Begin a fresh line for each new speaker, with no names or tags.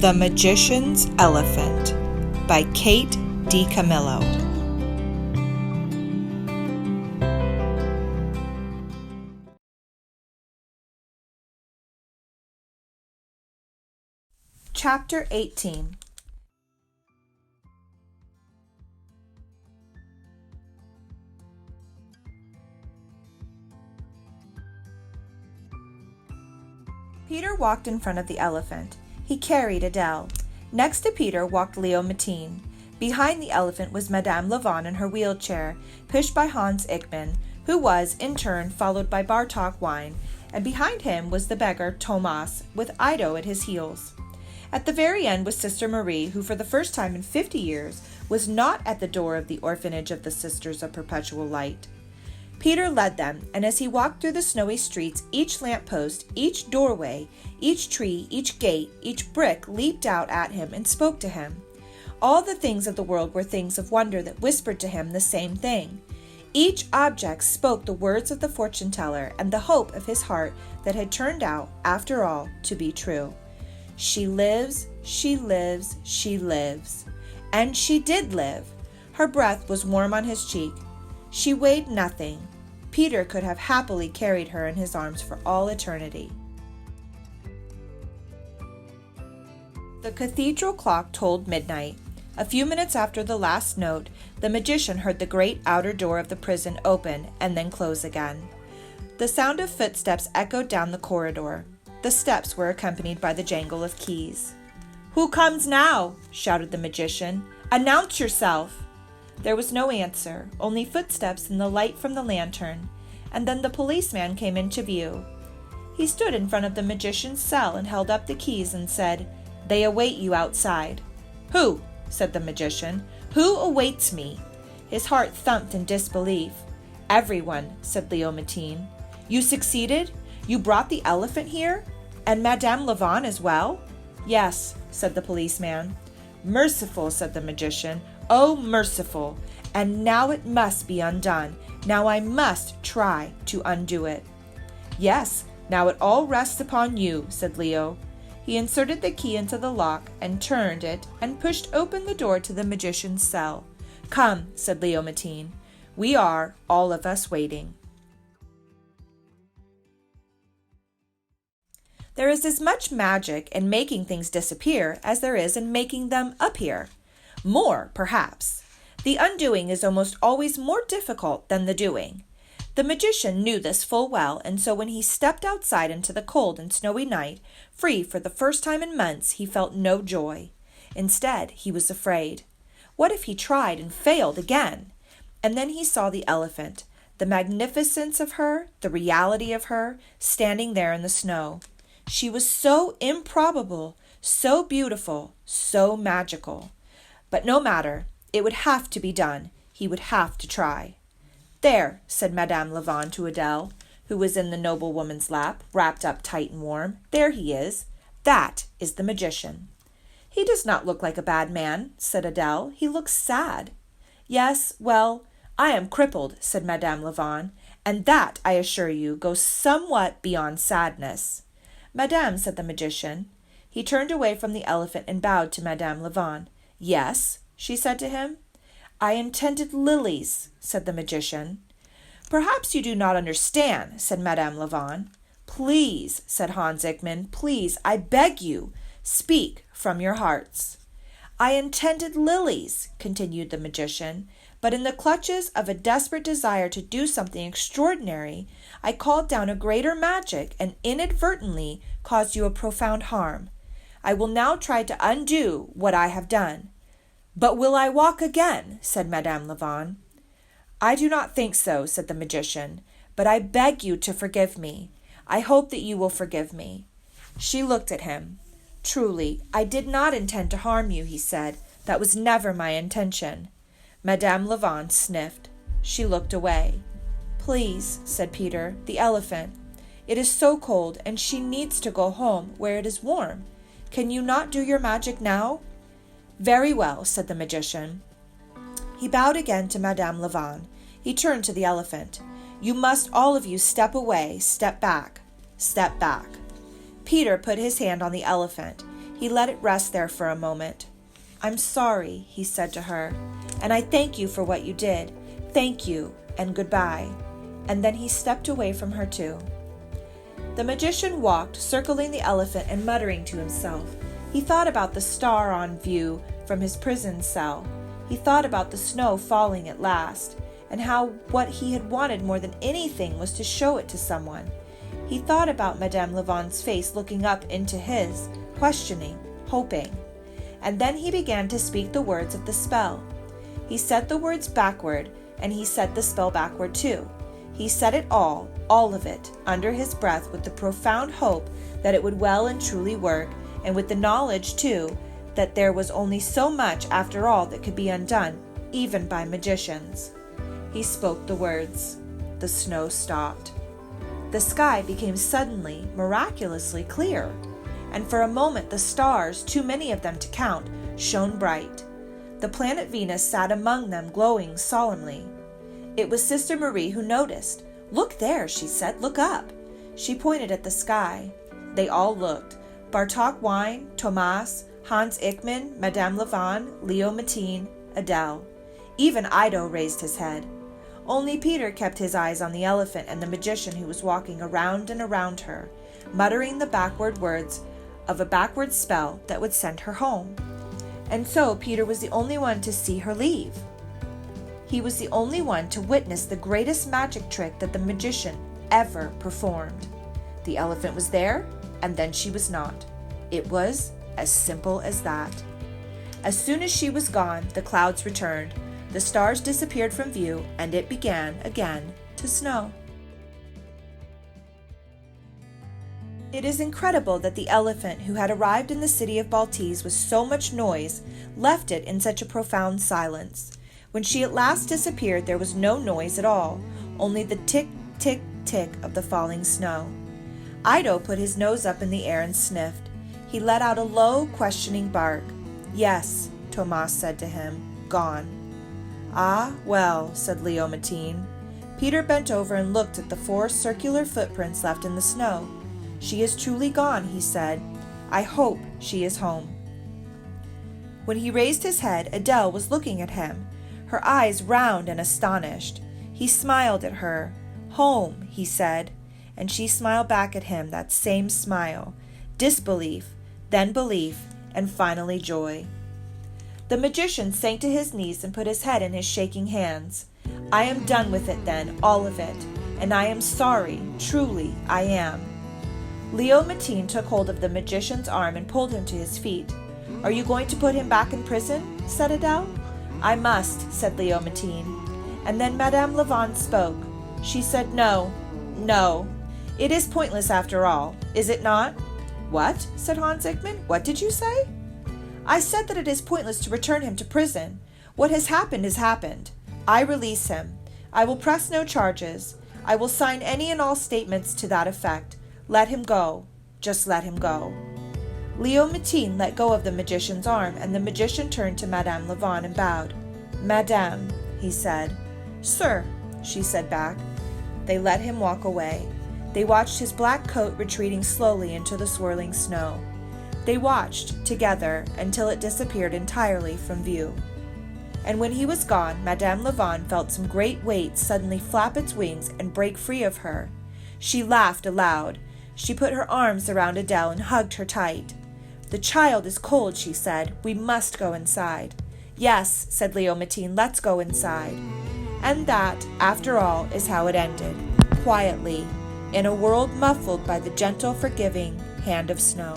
The Magician's Elephant by Kate DiCamillo. Chapter 18. Peter walked in front of the elephant. He carried Adele. Next to Peter walked Leo Mateen. Behind the elephant was Madame Lavon in her wheelchair, pushed by Hans Ickman, who was, in turn, followed by Bartok Wine, and behind him was the beggar Thomas, with Ido at his heels. At the very end was Sister Marie, who for the first time in 50 years was not at the door of the orphanage of the Sisters of Perpetual Light. Peter led them, and as he walked through the snowy streets, each lamp-post, each doorway, each tree, each gate, each brick leaped out at him and spoke to him. All the things of the world were things of wonder that whispered to him the same thing. Each object spoke the words of the fortune-teller and the hope of his heart that had turned out, after all, to be true. She lives, she lives, she lives. And she did live. Her breath was warm on his cheek. She weighed nothing. Peter could have happily carried her in his arms for all eternity. The cathedral clock tolled midnight. A few minutes after the last note, the magician heard the great outer door of the prison open and then close again. The sound of footsteps echoed down the corridor. The steps were accompanied by the jangle of keys. "Who comes now?" shouted the magician. "Announce yourself!" There was no answer, only footsteps in the light from the lantern, and then the policeman came into view. He stood in front of the magician's cell and held up the keys and said, "They await you outside." "Who?" said the magician. "Who awaits me?" His heart thumped in disbelief. "Everyone," said Leo Mateen. "You succeeded? You brought the elephant here? And Madame Lavon as well?" "Yes," said the policeman. "Merciful," said the magician. "Oh, merciful! And now it must be undone. Now I must try to undo it." "Yes, now it all rests upon you," said Leo. He inserted the key into the lock and turned it and pushed open the door to the magician's cell. "Come," said Leo Mateen. "We are, all of us, waiting." There is as much magic in making things disappear as there is in making them appear. More, perhaps. The undoing is almost always more difficult than the doing. The magician knew this full well, and so when he stepped outside into the cold and snowy night, free for the first time in months, he felt no joy. Instead, he was afraid. What if he tried and failed again? And then he saw the elephant, the magnificence of her, the reality of her, standing there in the snow. She was so improbable, so beautiful, so magical. But no matter, it would have to be done. He would have to try. "There," said Madame Lavon to Adele, who was in the noblewoman's lap, wrapped up tight and warm. "There he is. That is the magician." "He does not look like a bad man," said Adele. "He looks sad." "Yes, well, I am crippled," said Madame Lavon, "and that, I assure you, goes somewhat beyond sadness." "Madame," said the magician. He turned away from the elephant and bowed to Madame Lavon. "Yes," she said to him. "I intended lilies," said the magician. "Perhaps you do not understand," said Madame Lavon. "Please," said Hans Ickman, "please, I beg you, speak from your hearts." "I intended lilies," continued the magician, "but in the clutches of a desperate desire to do something extraordinary, I called down a greater magic and inadvertently caused you a profound harm. I will now try to undo what I have done." "But will I walk again?" said Madame Lavon. "I do not think so," said the magician, "but I beg you to forgive me. I hope that you will forgive me." She looked at him. "Truly, I did not intend to harm you," he said. "That was never my intention." Madame Lavon sniffed. She looked away. "Please," said Peter, "the elephant. It is so cold, and she needs to go home where it is warm. Can you not do your magic now?" "Very well," said the magician. He bowed again to Madame Lavon. He turned to the elephant. "You must all of you step away, step back, step back." Peter put his hand on the elephant. He let it rest there for a moment. "I'm sorry," he said to her, "and I thank you for what you did. Thank you, and goodbye." And then he stepped away from her too. The magician walked, circling the elephant and muttering to himself. He thought about the star on view from his prison cell. He thought about the snow falling at last, and how what he had wanted more than anything was to show it to someone. He thought about Madame Lavon's face looking up into his, questioning, hoping. And then he began to speak the words of the spell. He said the words backward, and he said the spell backward too. He said it all of it, under his breath, with the profound hope that it would well and truly work, and with the knowledge, too, that there was only so much, after all, that could be undone, even by magicians. He spoke the words. The snow stopped. The sky became suddenly, miraculously clear, and for a moment the stars, too many of them to count, shone bright. The planet Venus sat among them, glowing solemnly. It was Sister Marie who noticed. "Look there," she said. "Look up." She pointed at the sky. They all looked. Bartok Wine, Thomas, Hans Ickman, Madame Lavon, Leo Matin, Adele. Even Ido raised his head. Only Peter kept his eyes on the elephant and the magician who was walking around and around her, muttering the backward words of a backward spell that would send her home. And so Peter was the only one to see her leave. He was the only one to witness the greatest magic trick that the magician ever performed. The elephant was there, and then she was not. It was as simple as that. As soon as she was gone, the clouds returned, the stars disappeared from view, and it began again to snow. It is incredible that the elephant who had arrived in the city of Baltese with so much noise left it in such a profound silence. When she at last disappeared, there was no noise at all, only the tick, tick, tick of the falling snow. Ido put his nose up in the air and sniffed. He let out a low, questioning bark. "Yes," Thomas said to him, "gone." "Ah, well," said Leo Matin. Peter bent over and looked at the 4 circular footprints left in the snow. "She is truly gone," he said. "I hope she is home." When he raised his head, Adele was looking at him, her eyes round and astonished. He smiled at her. "Home," he said, and she smiled back at him, that same smile. Disbelief, then belief, and finally joy. The magician sank to his knees and put his head in his shaking hands. "I am done with it then, all of it, and I am sorry, truly I am." Leo Matin took hold of the magician's arm and pulled him to his feet. "Are you going to put him back in prison?" said Adele. "I must," said Leo Matin. And then Madame Lavon spoke. She said, "No, no. It is pointless after all, is it not?" "What?" said Hans Ickman. "What did you say?" "I said that it is pointless to return him to prison. What has happened has happened. I release him. I will press no charges. I will sign any and all statements to that effect. Let him go. Just let him go." Leo Matin let go of the magician's arm, and the magician turned to Madame Lavon and bowed. "Madame," he said. "Sir," she said back. They let him walk away. They watched his black coat retreating slowly into the swirling snow. They watched, together, until it disappeared entirely from view. And when he was gone, Madame Lavon felt some great weight suddenly flap its wings and break free of her. She laughed aloud. She put her arms around Adele and hugged her tight. "The child is cold," she said. "We must go inside." "Yes," said Leo Matin, "let's go inside." And that, after all, is how it ended, quietly, in a world muffled by the gentle, forgiving hand of snow.